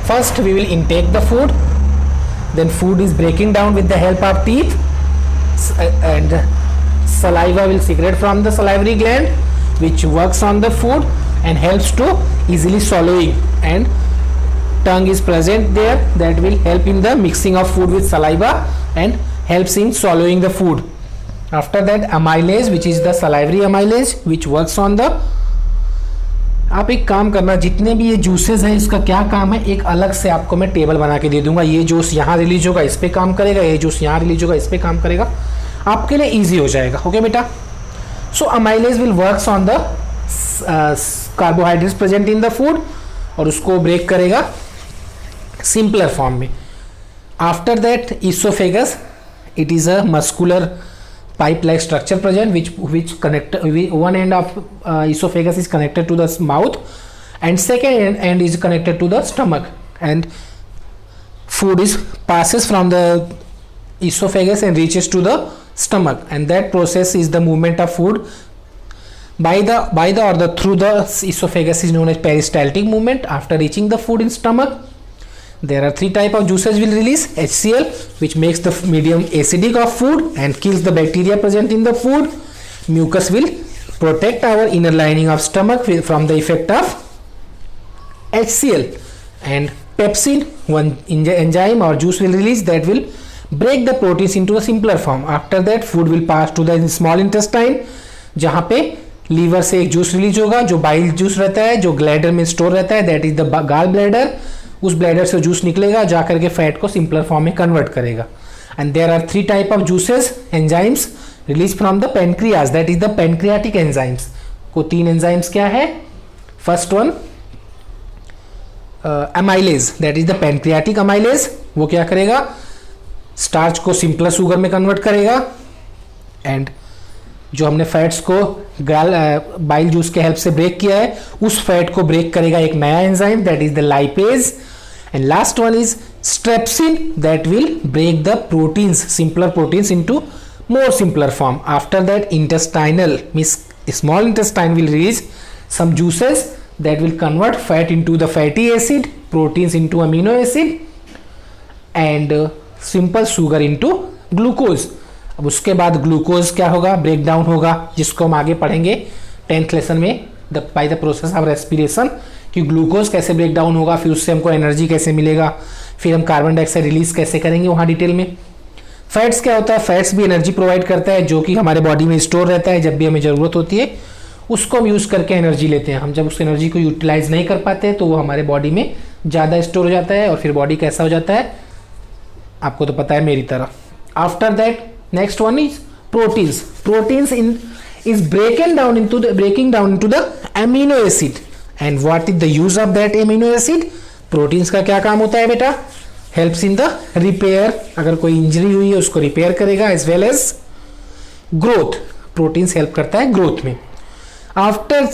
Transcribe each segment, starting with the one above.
First we will intake the food, then food is breaking down with the help of teeth, and saliva will secrete from the salivary gland which works on the food and helps to easily swallowing, and tongue is present there that will help in the mixing of food with saliva and helps in swallowing the food. After that amylase, which is the salivary amylase which works on the, आप एक काम करना, जितने भी ये juices हैं इसका क्या काम है एक अलग से आपको मैं टेबल बना के दे दूंगा. ये जूस यहाँ रिलीज होगा इस पे काम करेगा, ये जूस यहाँ रिलीज होगा इस पे काम करेगा, आपके लिए इजी हो जाएगा. ओके बेटा. So amylase will works on the carbohydrates present in the food और उसको ब्रेक करेगा सिंपलर फॉर्म में. After that oesophagus, it is a muscular pipe like structure present which connect, one end of esophagus is connected to the mouth and second end is connected to the stomach, and food is passes from the esophagus and reaches to the stomach, and that process is the movement of food by the or the through the esophagus is known as peristaltic movement. After reaching the food in stomach, there are three type of juices will release. HCl, which makes the medium acidic of food and kills the bacteria present in the food. Mucus will protect our inner lining of stomach from the effect of HCl, and pepsin, one enzyme or juice will release that will break the proteins into a simpler form. After that food will pass to the small intestine, जहाँ पे liver से एक juice release होगा जो bile juice रहता है, जो ग्लैडर में स्टोर रहता है, that is the gall bladder. उस ब्लैडर से जूस निकलेगा जाकर के फैट को सिंपलर फॉर्म में कन्वर्ट करेगा. And there are three type of juices enzymes release from the pancreas, that is the pancreatic enzymes. को तीन एंजाइम्स क्या है? First one amylase, that is the pancreatic amylase. वो क्या करेगा? स्टार्च को सिंपलर शुगर में कन्वर्ट करेगा, एंड जो हमने फैट्स को बाइल जूस के हेल्प से ब्रेक किया है उस फैट को ब्रेक करेगा एक नया enzyme, that is the lipase. And last one is steapsin, that will break the proteins, simpler proteins into more simpler form. After that intestinal means small intestine will release some juices that will convert fat into the fatty acid, proteins into amino acid and simple sugar into glucose. अब उसके बाद glucose क्या होगा? Break down होगा, जिसको हम आगे पढ़ेंगे 10th लेसन में by the process of respiration कि ग्लूकोज कैसे ब्रेक डाउन होगा, फिर उससे हमको एनर्जी कैसे मिलेगा, फिर हम कार्बन डाइऑक्साइड रिलीज कैसे करेंगे वहाँ डिटेल में. फैट्स क्या होता है? फैट्स भी एनर्जी प्रोवाइड करता है जो कि हमारे बॉडी में स्टोर रहता है, जब भी हमें ज़रूरत होती है उसको हम यूज़ करके एनर्जी लेते हैं. हम जब उस एनर्जी को यूटिलाइज नहीं कर पाते तो वो हमारे बॉडी में ज़्यादा स्टोर हो जाता है और फिर बॉडी कैसा हो जाता है आपको तो पता है मेरी तरह. After that next one is proteins. Proteins is breaking down into the amino acid. And what is the use of that amino acid? Proteins का क्या काम होता है बेटा? हेल्प्स इन द रिपेयर, अगर कोई इंजरी हुई है उसको रिपेयर करेगा, as well as growth. Proteins help करता है ग्रोथ में. आफ्टर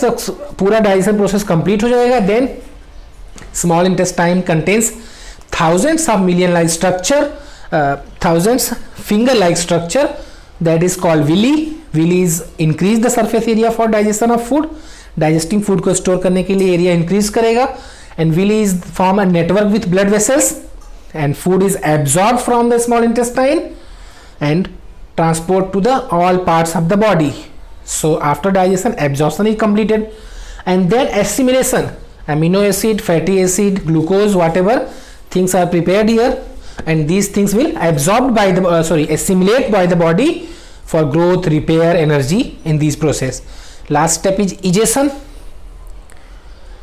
पूरा डाइजेशन प्रोसेस कंप्लीट हो जाएगा, then small intestine contains thousands of million like structure, thousands finger like structure that is called villi. Villi is increase the surface area for digestion of food. Digesting food को store करने के लिए area increase करेगा. And villi is form a network with blood vessels, and food is absorbed from the small intestine and transport to the all parts of the body. So after digestion, absorption is completed, and then assimilation. Amino acid, fatty acid, glucose, whatever things are prepared here, and these things will absorbed by the assimilate by the body for growth, repair, energy in this process. Last step is egestion.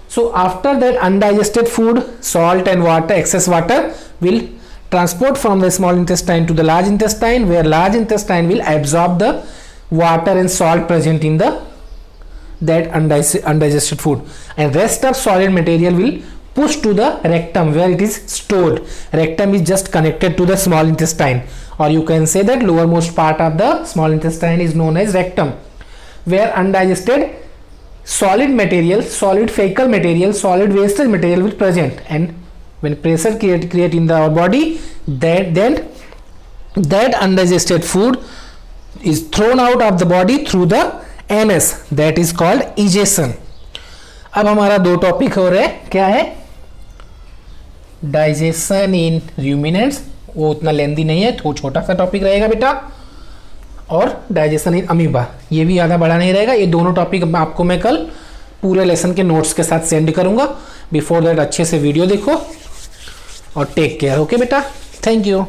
So after that undigested food, salt and water, excess water will transport from the small intestine to the large intestine, where large intestine will absorb the water and salt present in the that undigested food, and rest of solid material will push to the rectum where it is stored. Rectum is just connected to the small intestine, or you can say that lowermost part of the small intestine is known as rectum, where undigested solid material, solid fecal material, solid wastage material will present, and when pressure create in our body, that undigested food is thrown out of the body through the anus, that is called egestion. अब हमारा दो topic हो रहे हैं, क्या है? Digestion इन ruminants, वो उतना लेंदी नहीं है, तो छोटा सा टॉपिक रहेगा बेटा। और डाइजेशन इन अमीबा, ये भी ज़्यादा बड़ा नहीं रहेगा। ये दोनों टॉपिक आपको मैं कल पूरे लेसन के नोट्स के साथ सेंड करूँगा। बिफोर दैट अच्छे से वीडियो देखो और टेक केयर। ओके बेटा, थैंक यू।